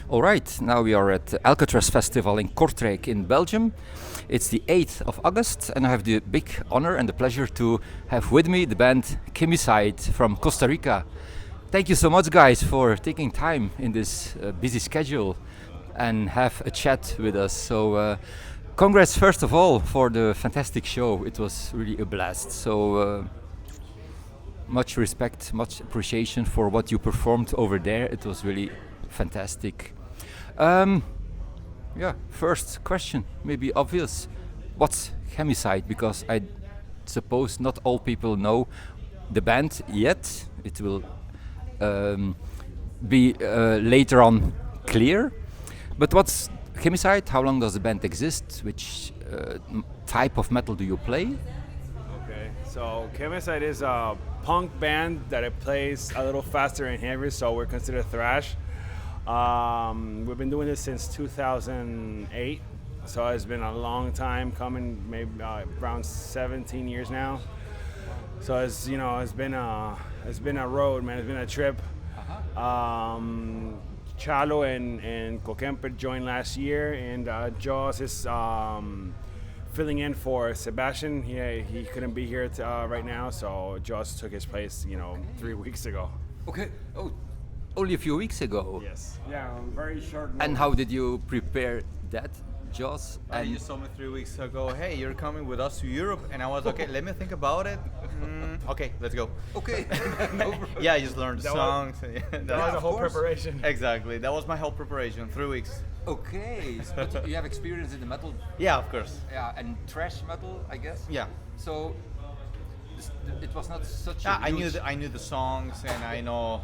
All right, now we are at the Alcatraz Festival in Kortrijk in Belgium. It's the 8th of August, and I have the big honor and the pleasure to have with me the band Chemicide from Costa Rica. Thank you so much, guys, for taking time in this busy schedule and have a chat with us. So, congrats first of all for the fantastic show. It was really a blast. So, much respect, much appreciation for what you performed over there. It was really fantastic. Yeah, first question, maybe obvious. What's Chemicide? Because I suppose not all people know the band yet. It will be later on clear. But what's Chemicide? How long does the band exist? Which type of metal do you play? Okay, so Chemicide is a punk band that it plays a little faster and heavier, so we're considered thrash. We've been doing this since 2008, so it's been a long time coming, maybe around 17 years now. So it's it's been a road, man. It's been a trip. Chalo and Kohkemper joined last year, and Jos is filling in for Sebastian. He couldn't be here right now, so Jos took his place, 3 weeks ago. Okay. Oh, only a few weeks ago. Yes. Yeah, very short. And how did you prepare that, Jos? And You told me 3 weeks ago, hey, you're coming with us to Europe, and I was okay. Let me think about it. Okay, let's go. okay. Yeah, I just learned the That songs. That was the whole course. preparation. Exactly, that was my whole preparation. 3 weeks. Okay. But you have experience in the metal, Yeah, of course. yeah, and thrash metal, I guess. Yeah. So it was not such Yeah, a huge... I knew the songs, and I know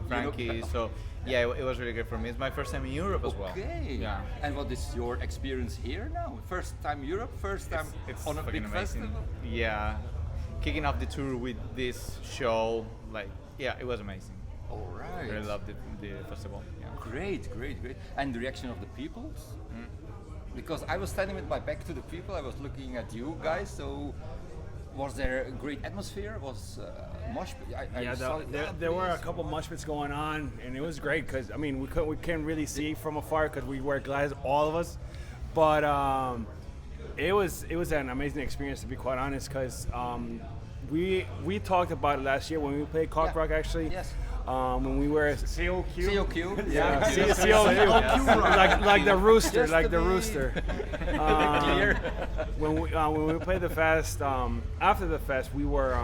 Frankie. So yeah, it was really good for me. It's my first time in Europe as well. Okay. Yeah. And what is your experience here now? First time Europe, first time It's on a fucking big amazing. festival? Yeah, kicking off the tour with this show, it was amazing. All right. I really loved the festival. Yeah. Great. And the reaction of the people? Because I was standing with my back to the people, I was looking at you guys, so was there a great atmosphere? Was mosh pit? I saw it. There were a couple mosh pits going on, and it was great because we can't really see from afar because we wear glasses, all of us. But it was an amazing experience, to be quite honest, because we talked about it last year when we played Kortrijk, actually. Yes. When we were COQ. COQ. Yeah, COQ. like the rooster, Just like to the be rooster. Clear. When we played the fest, after the fest, we were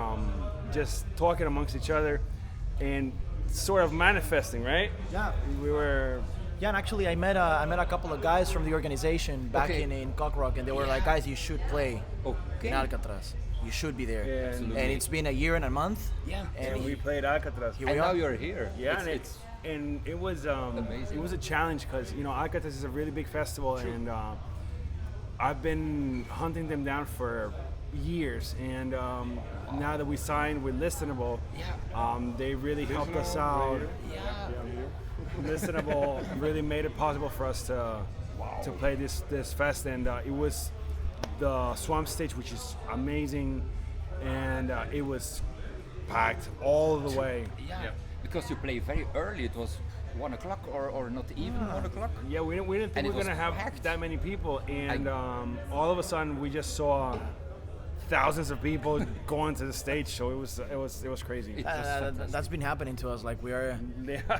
just talking amongst each other and sort of manifesting, right? Yeah. We were. Yeah, and actually I met a couple of guys from the organization back Okay. in Kohkemper, and they were like, guys, you should play Okay. in Alcatraz. You should be there. Yeah, Absolutely. And it's been a year and a month. Yeah. And we played Alcatraz. Here And we now are. you're here. Yeah, It's and it was amazing. It was a challenge because Alcatraz is a really big festival, and I've been hunting them down for years, and now that we signed with Listenable, they really helped us out. yeah. Listenable really made it possible for us to play this fest, and it was the Swamp stage, which is amazing, and it was packed all the way. Yeah. Because you play very early. It was 1 o'clock or not even 1 o'clock. Yeah, we didn't think And we it were was gonna have packed. that many people, and all of a sudden we just saw thousands of people going to the stage. So it was crazy. It was fantastic. That's been happening to us. Like Yeah.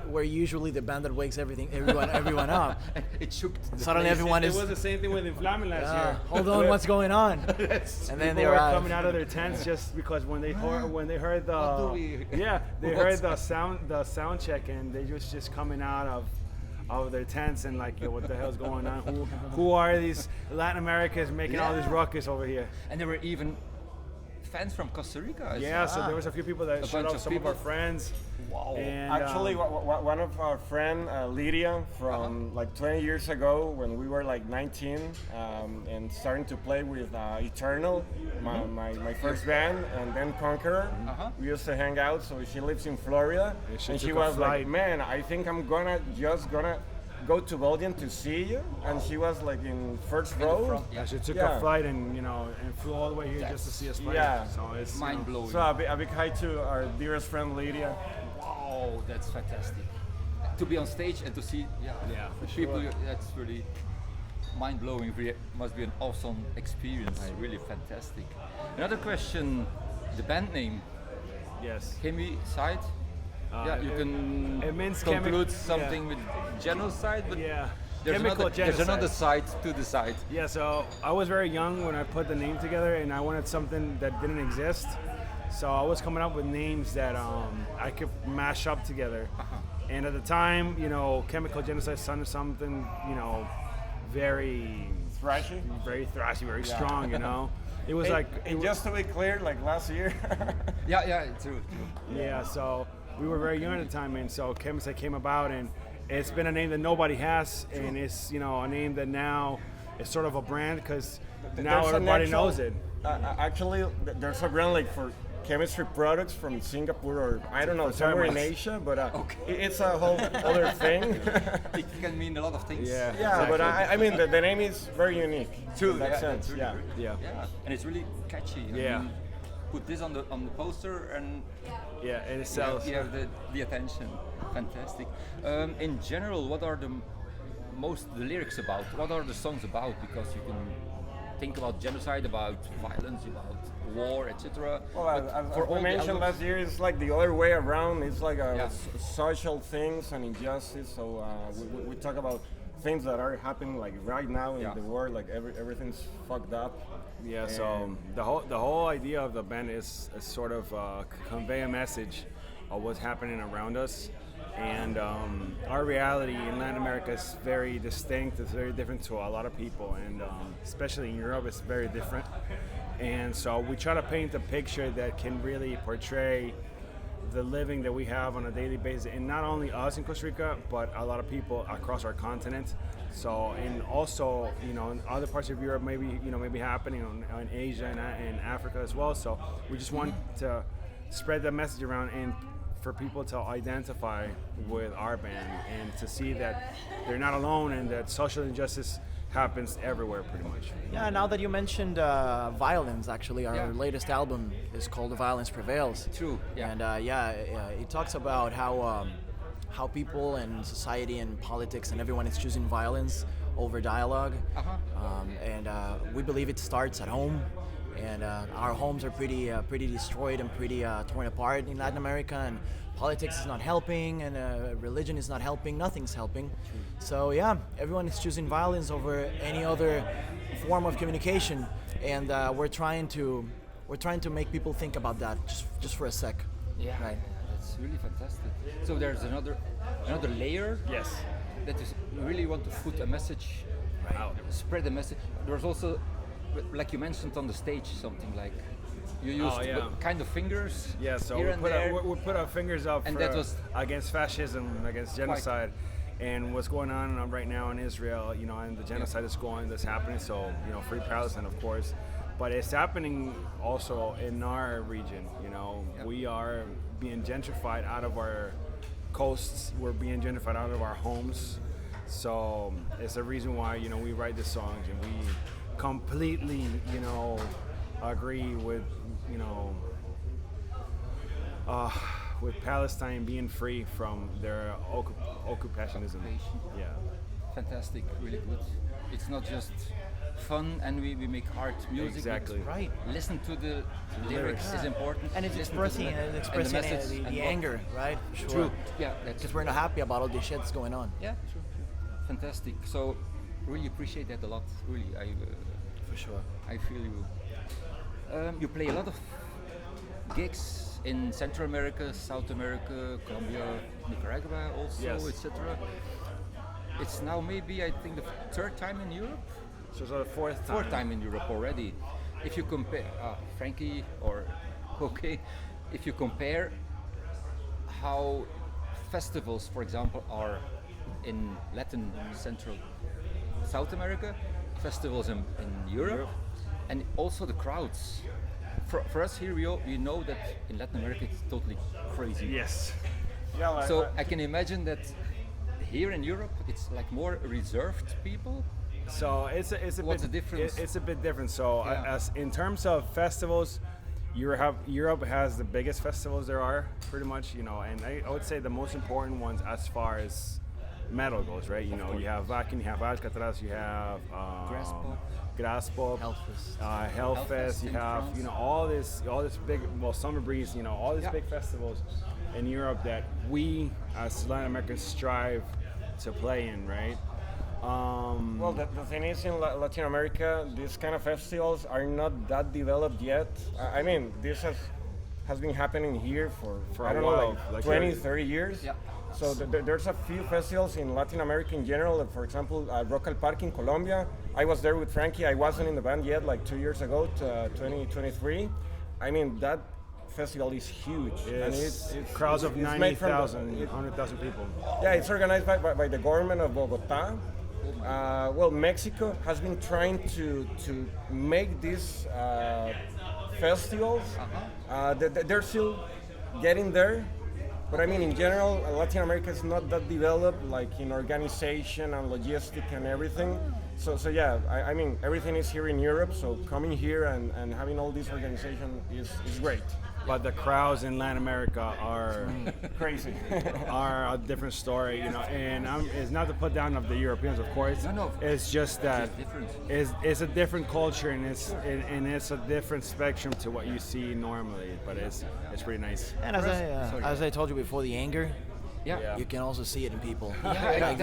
we're usually the band that wakes everyone up. It shook. The Suddenly place. everyone It is. was the same thing with Inflamin last year. Hold on, what's going on? And then People they were arrive. coming out of their tents just because when they heard the What do we- they What's heard the sound check, and they just coming out of their tents and like, yo, what the hell's going on? Who are these Latin Americans making all this Yeah. ruckus over here? And there were even fans from Costa Rica. I Yeah, saw. so there was a few people that showed bunch up, of some of people. our friends. Wow. And, Actually, one of our friend Lydia from like 20 years ago when we were like 19 and starting to play with Eternal, my first band, and then Conqueror. We used to hang out. So she lives in Florida, she and she took a was like, flight. "Man, I think I'm gonna go to Belgium to see you," and she was like in first row. front, Yeah, she took Yeah. a flight and and flew all the way here just to see us play. Yeah. So it's Mind blowing. So a big hi to our dearest friend Lydia. Wow, that's fantastic. to be on stage and to see Yeah, the for people, sure. that's really mind-blowing. Must be an awesome experience. Really fantastic. Another question: the band name, Yes. Chemicide. Yeah, you can it means conclude something with genocide, but Yeah. there's Chemical another genocide. side to the side. Yeah, so I was very young when I put the name together, and I wanted something that didn't exist. So I was coming up with names that I could mash up together. And at the time, chemical genocide sounded something, very Thrashy. thrashy, very strong. It was like And just to be clear, like last year. Yeah, true. yeah. So we were very young at the time, and so Chemicide came about, and it's been a name that nobody has, and it's a name that now is sort of a brand because now There's an everybody actual- knows it. Actually, there's a brand like for chemistry products from Singapore or I don't know, somewhere in thermos. Asia, but it's a whole other thing. It can mean a lot of things. Yeah. Yeah, but I mean the name is very unique. True, in that yeah, sense. that's really Yeah. great. Yeah. And it's really catchy. I Yeah. mean, put this on the poster and Yeah, and it you sells. have the attention. Fantastic. In general, what are the lyrics about? What are the songs about? Because you can think about genocide, about violence, about war, etc. Well, as for we all the mentioned albums- last year, it's like the other way around. It's like Yeah. social things and injustice. So we talk about things that are happening like right now in Yeah. the world. Like everything's fucked up. Yeah, so And- the whole idea of the band is sort of convey a message of what's happening around us, and our reality in Latin America is very distinct. It's very different to a lot of people, and especially in Europe, it's very different. And so we try to paint a picture that can really portray the living that we have on a daily basis, and not only us in Costa Rica, but a lot of people across our continent. So, and also, in other parts of Europe, maybe happening in Asia and Africa as well. So, we just want to spread the message around and for people to identify with our band and to see that they're not alone and that social injustice happens everywhere, pretty much. Yeah, now that you mentioned violence, actually, our Yeah. latest album is called "The Violence Prevails." True, yeah. And it talks about how people and society and politics and everyone is choosing violence over dialogue. And we believe it starts at home. And our homes are pretty destroyed and pretty torn apart in Latin America, and politics is not helping, and religion is not helping. Nothing's helping. So yeah, everyone is choosing violence over any other form of communication, and we're trying to make people think about that just for a sec. Yeah, Right. that's really fantastic. So there's another layer. Yes. That is really want to put a message out, spread the message. There's also, like you mentioned on the stage, something like you used kind of fingers. Yeah, so here we and put, there. we put our fingers up And for, that was- against fascism, against genocide, and what's going on right now in Israel. And the genocide that's happening. So free Palestine, of course, but it's happening also in our region. We are being gentrified out of our coasts. We're being gentrified out of our homes. So it's a reason why we write the songs, and we completely agree with with Palestine being free from their occupationism. Yeah. Fantastic, really good. It's not just fun and we make hard music. Exactly. but Right. Listen to the lyrics is important. And it's Listen to expressing the message the and what- anger, right? Sure. True. Yeah, that's Because we're not happy about all this shit that's going on. Yeah, true. Fantastic. So really appreciate that a lot. Really, For sure. I feel you. You play a lot of gigs in Central America, South America, Colombia, Nicaragua also, Yes. etc. It's now maybe, I think, the third time in Europe? So it's the fourth time. Fourth time in Europe already. If you compare Frankie or Kohke, if you compare how festivals, for example, are in Latin, Central, South America, festivals in Europe, and also the crowds. For us here, we know that in Latin America it's totally crazy. Yes. Yeah, like, So I can imagine that here in Europe it's like more reserved people. So it's a What's bit the difference? It's a bit different. So Yeah. as in terms of festivals, Europe has the biggest festivals there are, pretty much, you know, and I would say the most important ones as far as metal goes, right? You know, you have Wacken, you have Alcatraz, you have Graspop, Hellfest, you have, you know, all this big, well, Summer Breeze, you know, all these big festivals in Europe that we as Latin Americans strive to play in, right? Well, the thing is, in Latin America, these kind of festivals are not that developed yet. I mean, this has been happening here for I don't know, like 20, 30 years. Yeah. So there's a few festivals in Latin America in general. For example, Rock al Parque in Colombia. I was there with Frankie. I wasn't in the band yet, like 2 years ago, 2023. I mean, that festival is huge. And it's crowds of it's 90,000, 100,000 people. Yeah, it's organized by the government of Bogota. Well, Mexico has been trying to make these festivals. They're still getting there, but I mean, in general, Latin America is not that developed, like in organization and logistic and everything. So yeah, I mean, everything is here in Europe. So coming here and having all this organization is great. But the crowds in Latin America are Crazy. are a different story, you know. And it's not to put down of the Europeans, of course. No. It's just that different. it's a different culture, and it's a different spectrum to what you see normally. But it's pretty nice. And as I told you before, the anger, Yeah. you can also see it in people. Yeah,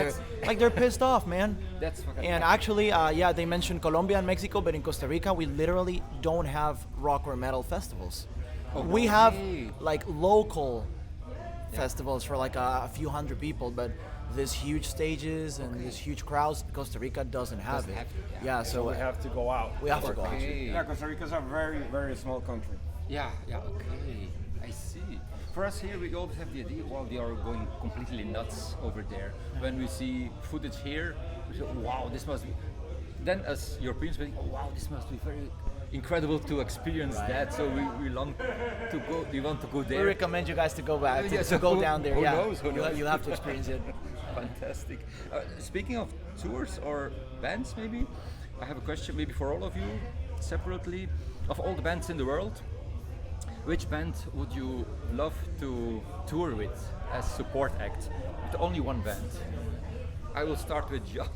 like they're pissed off, man. That's what And actually, they mentioned Colombia and Mexico, but in Costa Rica, we literally don't have rock or metal festivals. We have like local festivals for like a few hundred people, but these huge stages and these huge crowds, Costa Rica doesn't have it. Yeah, so We have to go out. we have to go. Okay. Yeah, Costa Rica is a very, very small country. Yeah, okay. I see. For us here, we always have the idea, well, we are going completely nuts over there. When we see footage here, we say, wow, this must be... Then as Europeans, we think, oh, wow, this must be very incredible to experience that. So we long to go. We want to go We there. recommend you guys to go back, Yeah, to so go who- down there. who Yeah, knows, who knows? You'll have to experience it. Fantastic. Speaking of tours or bands, maybe I have a question, maybe for all of you, separately. Of all the bands in the world, which band would you love to tour with as support act? With only one band. I will start with John.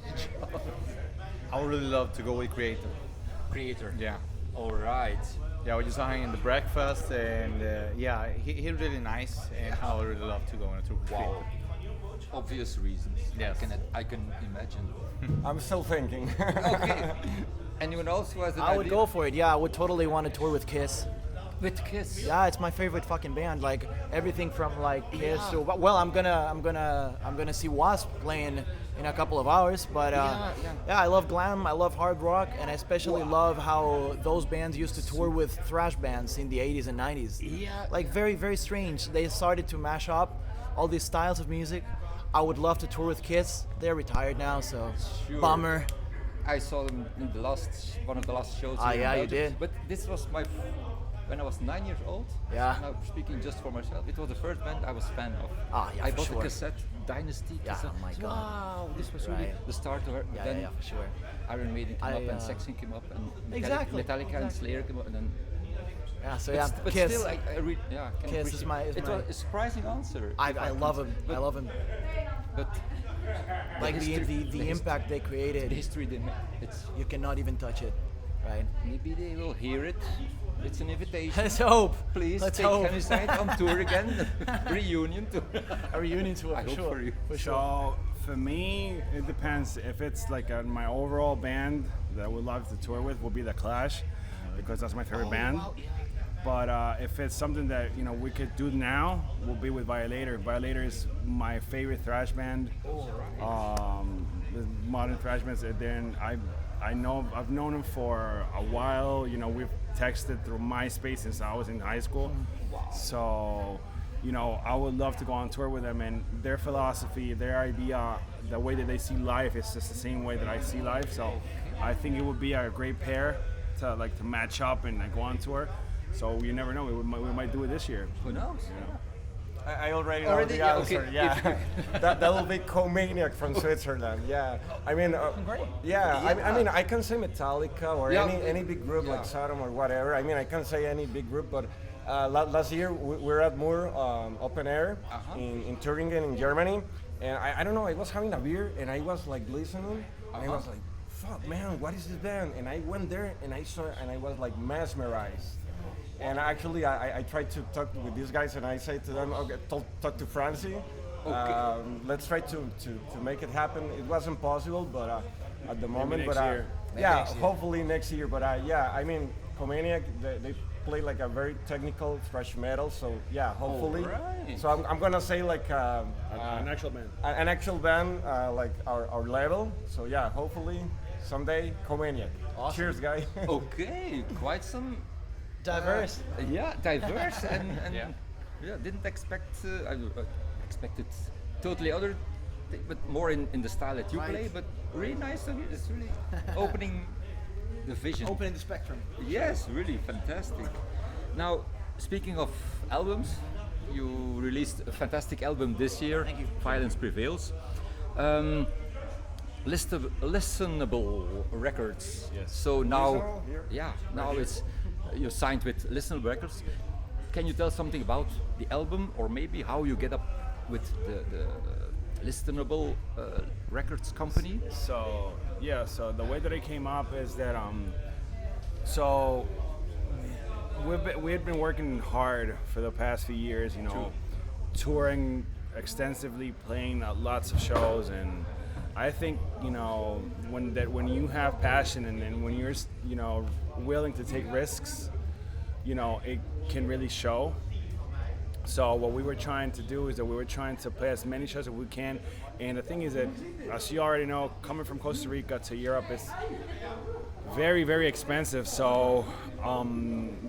I would really love to go with Creator. Creator. Yeah. All right. Yeah, we just saw him in the breakfast, and he's really nice, and I would really love to go on a tour with Wow. Creator. Obvious reasons. Yes. I can imagine. I'm still thinking. Okay. Anyone else who has an I would idea? go for it. Yeah, I would totally want to tour with Kiss. With Kiss. Yeah, it's my favorite fucking band. Like everything from like Kiss to I'm gonna see Wasp playing in a couple of hours. But I love glam. I love hard rock, and I especially love how those bands used to tour with thrash bands in the 80s and 90s. Yeah. Like very very strange. They started to mash up all these styles of music. I would love to tour with Kiss. They're retired now, so Sure. bummer. I saw them in one of the last shows. Ah, here in yeah, you Belgium. did. But this was when I was 9 years old. Yeah. And I'm speaking just for myself. It was the first band I was fan of. Ah, yeah, I for bought sure. a cassette, Dynasty Yeah, cassette. oh my So, God. wow, this was really Right. the start of it. Yeah, Then yeah, for sure. Iron Maiden came I, up and Saxon came up and Exactly, Metallica and exactly. Slayer came up and then. Yeah, so But, yeah, but Kiss. still, I can Kiss is appreciate- my- is It my- was a surprising answer. I love him. I love him. But Like history- the impact they the created, history they made. It's you cannot even touch it, right? maybe they will hear it. It's an invitation. Let's hope. Please Let's take hope. Chemicide on tour again. Reunion tour. A reunion tour I for hope sure. for you. For sure. So for me, it depends. If it's like my overall band that I would love to tour with, will be the Clash, because that's my favorite band. Wow, yeah. But if it's something that we could do now, we'll be with Violator. Violator is my favorite thrash band. The modern thrash bands. And then I've known him for a while. We've texted through MySpace since I was in high school. So, I would love to go on tour with them, and their philosophy, their idea, the way that they see life is just the same way that I see life. So I think it would be a great pair to match up and go on tour. So you never know, we might do it this year. Who knows? I already know Already? the Yeah, answer. okay. Yeah, that'll be Comaniac from Switzerland. Yeah, I mean, Great. yeah, I mean, I can say Metallica or Yeah. any big group like Sodom or whatever. I mean, I can say any big group, but last year we were at Moore Open Air in Thüringen in Germany, and I don't know, I was having a beer and I was like listening, and I was like, fuck man, what is this band? And I went there and I saw it and I was like mesmerized. And actually, I tried to talk with these guys, and I say to them, okay, talk to Francie. Let's try to make it happen. It wasn't possible, but at the moment, next year. yeah, hopefully next year. But yeah, I mean, Comaniac, they play like a very technical thrash metal, so yeah, hopefully. Alright. So I'm gonna say like An actual band. an actual band, like our level. So yeah, hopefully someday Comaniac. Awesome. Cheers, guy. Okay, quite some. Diverse. Yeah, diverse and yeah, didn't expect. I expected totally other, but more in the style that you Right. play. But really nice of you. It's really opening the vision. Opening the spectrum. Yes, really fantastic. Now, speaking of albums, you released a fantastic album this year. Thank you. Violence Prevails. Listenable records. Yes. So now, Listenable here? yeah, now it's you signed with Listenable Records. Can you tell something about the album, or maybe how you get up with the Listenable Records company? So yeah, so the way that it came up is that so we had been working hard for the past few years, you know, touring extensively, playing lots of shows, and I think, you know, when you have passion and when you're, you know, willing to take risks, you know, it can really show. So what we were trying to do is that we were trying to play as many shows as we can. And the thing is that, as you already know, coming from Costa Rica to Europe is very, very expensive. So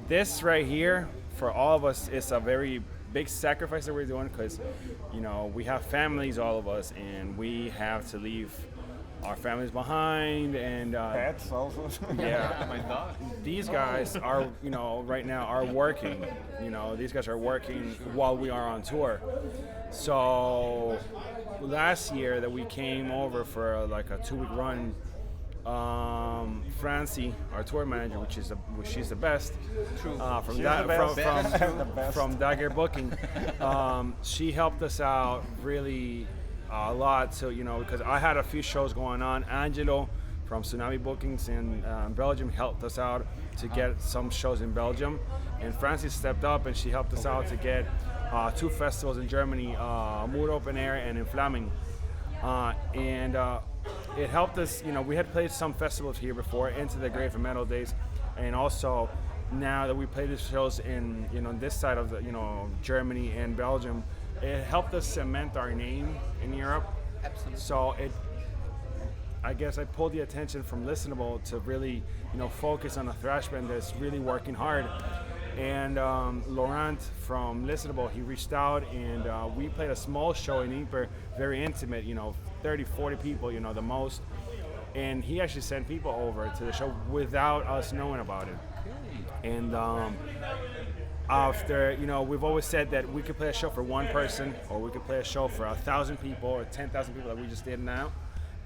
this right here, for all of us, is a very big sacrifice that we're doing, because, you know, we have families, all of us, and we have to leave our families behind, and Pets also. yeah, My dog. these guys are, you know, right now are working. You know, these guys are working while we are on tour. So last year that we came over for like a 2-week run, Francie, our tour manager, which she's the best, from She's that the best. The best. from Dagger booking, she helped us out really a lot. So, you know, because I had a few shows going on. Angelo from Tsunami Bookings in Belgium helped us out to get some shows in Belgium, and Francis stepped up and she helped us out to get 2 festivals in Germany, Mood Open Air and in Flaming, and it helped us. You know, we had played some festivals here before, into the Grave and Metal days, and also now that we play these shows in, you know, this side of the, you know, Germany and Belgium, it helped us cement our name in Europe. Absolutely. So I guess I pulled the attention from Listenable to really, you know, focus on a thrash band that's really working hard. And Laurent from Listenable, he reached out, and we played a small show in Ypres, very intimate, you know, 30, 40 people, you know, the most. And he actually sent people over to the show without us knowing about it. And after, you know, we've always said that we could play a show for one person, or we could play a show for 1,000 people or 10,000 people, that we just did now.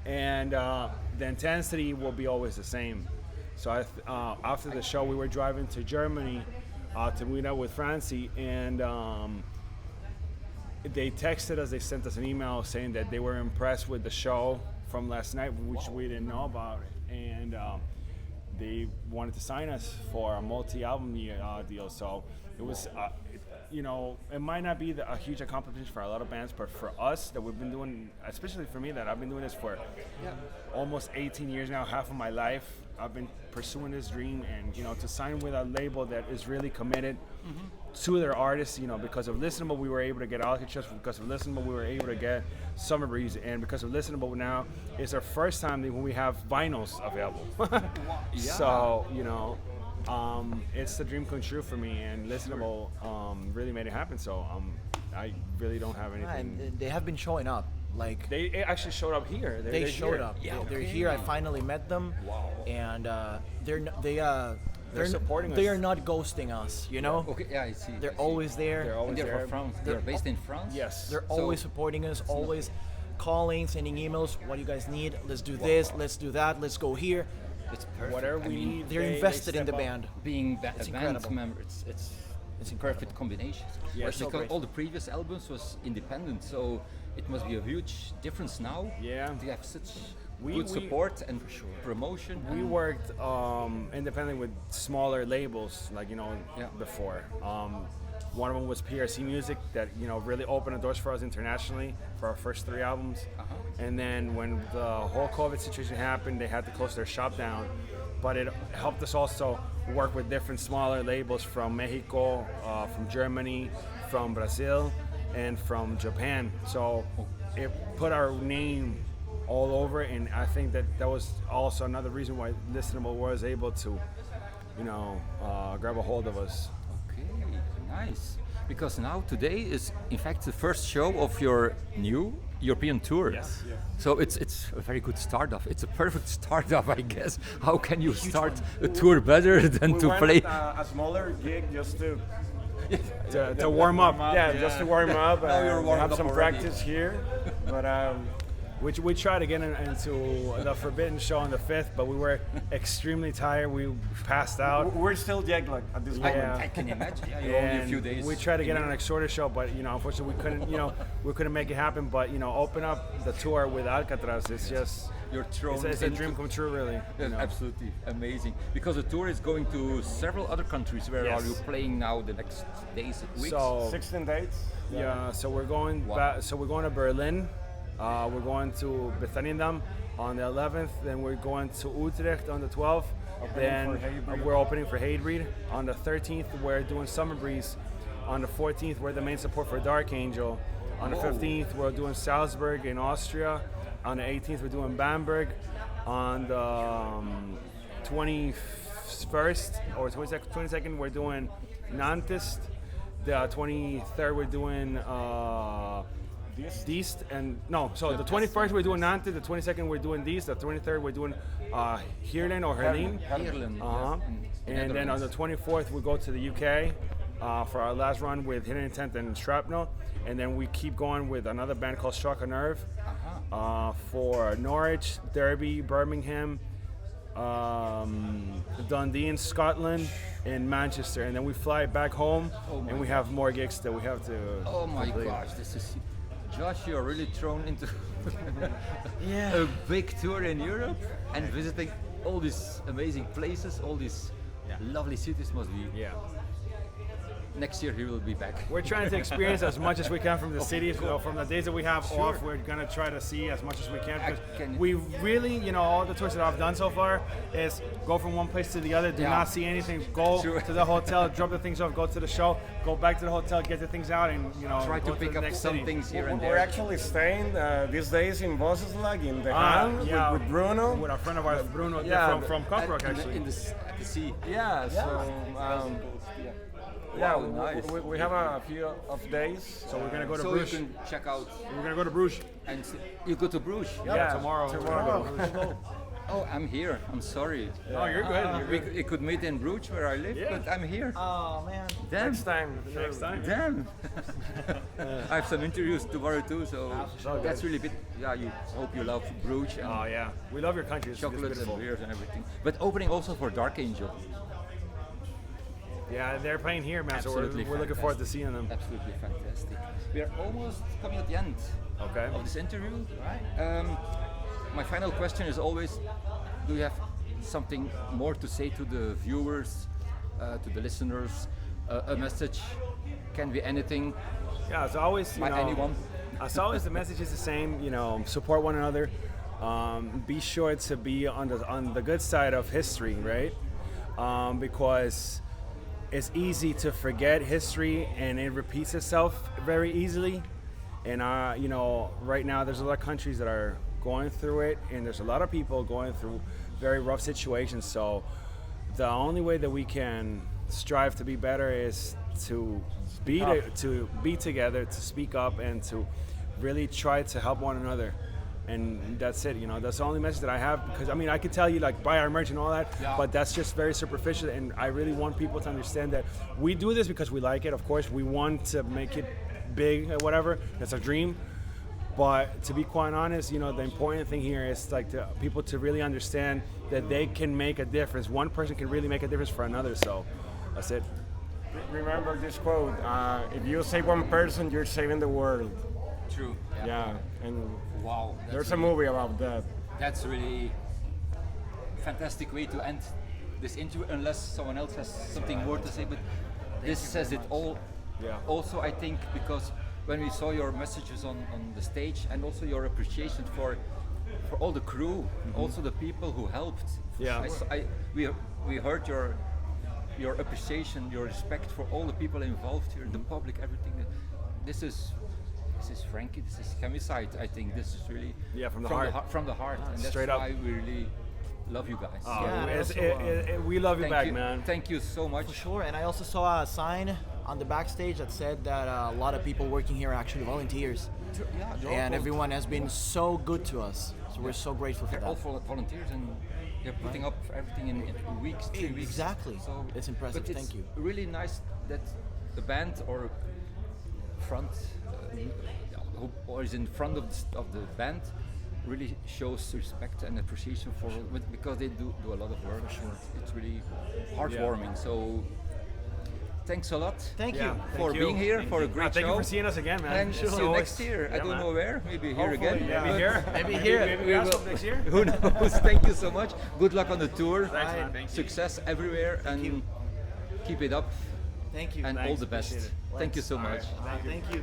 And the intensity will be always the same. So after the show, we were driving to Germany to meet up with Francie, and they texted us, they sent us an email saying that they were impressed with the show from last night, which we didn't know about, and they wanted to sign us for a multi-album deal. So it was, you know, it might not be a huge accomplishment for a lot of bands, but for us that we've been doing, especially for me, that I've been doing this for almost 18 years now, half of my life, I've been pursuing this dream, and, you know, to sign with a label that is really committed to their artists, you know, because of Listenable, we were able to get Alcatraz, because of Listenable, we were able to get Summer Breeze, and because of Listenable now, it's our first time when we have vinyls available. So, you know, it's the dream come true for me, and Listenable really made it happen. So I really don't have anything. And they have been showing up. Like They actually showed up here. They're showed here. up. Yeah, They're okay. here. I finally met them. Wow. And they're supporting us. They are not ghosting us, you know. Okay, yeah, I see. They're I see. always there. They're always And they're there. from France. They're based in France. Yes. They're So- always supporting us, always calling, sending emails. What do you guys need? Let's do this. Let's do that. Let's go here. It's perfect. Whatever I we mean, need. They're they invested in step the up. band. being It's a band incredible. member, it's a perfect combination. Yeah, Whereas so because great. all the previous albums was independent, so it must be a huge difference now. Yeah. To have such We- good we- support and promotion. We and worked independently with smaller labels, like Yeah. before. One of them was PRC Music, that really opened the doors for us internationally for our first 3 albums. And then when the whole COVID situation happened, they had to close their shop down. But it helped us also work with different smaller labels from Mexico, from Germany, from Brazil, and from Japan. So it put our name all over, and I think that was also another reason why Listenable was able to, grab a hold of us. Okay, nice. Because now today is in fact the first show of your new European tour. Yes. Yeah. So it's a very good start off. It's a perfect start off, I guess. How can you start a tour better than We to went play? a smaller gig just to To warm up. just to warm up. Now you're and warmed have up some already. practice here, but We tried to get into the Forbidden show on the 5th, but we were extremely tired. We passed out. we're still jet lagged at this moment. Yeah. I can imagine. Yeah, you're only a few days. We tried to get on a shorter show, but unfortunately we couldn't. We couldn't make it happen. But open up the tour with Alcatraz. It's just You're thrown it's a into- dream come true, really. Yeah, absolutely amazing. Because the tour is going to several other countries. Where Yes. are you playing now? The next days, weeks? So 16 dates. yeah, so we're going Wow. back. So we're going to Berlin. We're going to Bethanindam on the 11th. Then we're going to Utrecht on the 12th. Then for Hatebreed. we're opening for Hatebreed. On the 13th, we're doing Summer Breeze. On the 14th, we're the main support for Dark Angel. On the Whoa. 15th, we're doing Salzburg in Austria. On the 18th, we're doing Bamberg. On the 21st or 22nd, we're doing Nantes. The 23rd, we're doing Diest. And no, so the 21st, we're doing Nantes. The 22nd, we're doing Diest. The 23rd, we're doing Heerlen or Herlin. Ireland. Uh-huh. And then on the 24th, we go to the UK for our last run with Hidden Intent and Shrapnel. And then we keep going with another band called Struck a Nerve for Norwich, Derby, Birmingham, Dundee in Scotland, and Manchester. And then we fly back home, and we have more gigs that we have to Oh my complete. gosh, this is Josh. You're really thrown into Yeah. a big tour in Europe and visiting all these amazing places, all these lovely cities. Must be. Yeah. Next year he will be back. We're trying to experience as much as we can from the cities. From the days that we have Sure. off, we're gonna try to see as much as we can. 'Cause can- we really, all the tours that I've done so far is go from one place to the other, do Yeah. not see anything, go Sure. to the hotel, drop the things off, go to the show, go back to the hotel, get the things out, and Try go to pick the up next some city. things here and We're there. actually staying these days in Voseslag in the Yeah, with Bruno. with a friend of ours, Bruno, Yeah, from Kohkemper, At actually. at the sea. Yeah, so yeah, Wow, nice. we have a few of days. So we're gonna go to So Bruges. you can check out We're gonna go to Bruges. and you go to Bruges. Yeah, tomorrow. we're gonna go to Bruges. Oh, I'm here. I'm sorry. No, you're good. You're good. We could meet in Bruges where I live, Yeah. but I'm here. Oh man. Damn. Next time. Next time. Damn. I have some interviews tomorrow too, so that's really bit. Yeah, you hope you love Bruges and Oh yeah, we love your country. It's chocolates and beautiful. beers and everything. But opening also for Dark Angel. Yeah, they're playing here, man. Absolutely So we're looking forward to seeing them. Absolutely fantastic. We are almost coming at the end Okay. of this interview. My final question is always: do you have something more to say to the viewers, to the listeners? A message can be anything. Yeah, it's always By anyone. As always, the message is the same. Support one another. Be sure to be on the good side of history, right? Because it's easy to forget history and it repeats itself very easily. And right now there's a lot of countries that are going through it, and there's a lot of people going through very rough situations. So the only way that we can strive to be better is to be together, to speak up, and to really try to help one another. and that's it. You know, that's the only message that I have. Because I mean, I could tell you like buy our merch and all that, but that's just very superficial. And I really want people to understand that we do this because we like it. Of course, we want to make it big or whatever. That's our dream. But to be quite honest, you know, the important thing here is like people to really understand that they can make a difference. One person can really make a difference for another. So that's it. Remember this quote: "If you save one person, you're saving the world." True. Yeah, and Wow. there's a movie about that. That's really fantastic way to end this interview, unless someone else has something more to say. But this says it all. Yeah. Also, I think because when we saw your messages on the stage, and also your appreciation for all the crew, also the people who helped. Yeah. We heard your appreciation, your respect for all the people involved here, the public, everything. This is Frankie. This is Chemicide. I think this is really from the heart. From the heart, and that's Straight up. why we really love you guys. We love you Thank back, you. man. Thank you so much. For sure, and I also saw a sign on the backstage that said that a lot of people working here are actually volunteers, Yeah, they're and all everyone has been so good to us. So we're so grateful for They're all that. volunteers, and they're putting up everything in weeks, 3 weeks. Exactly. So It's impressive. But it's Thank you. really nice that the band or front, or is in front of the band, really shows respect and appreciation for because they do a lot of work. It's really heartwarming. So thanks a lot. Thank you. For being here, for a great Thank show. you for seeing us again, man. And It's see you always- next year. I Yeah, don't man. know where. Maybe here Hopefully, again. Maybe But here. Maybe here. Maybe We we will- next year. Who knows? Thank you so much. Good luck on the tour. Thanks, man. Thank you. Success everywhere, and you. keep it up. Thank you. And all Thanks, the best. appreciate it. Thank you so much. Thank you.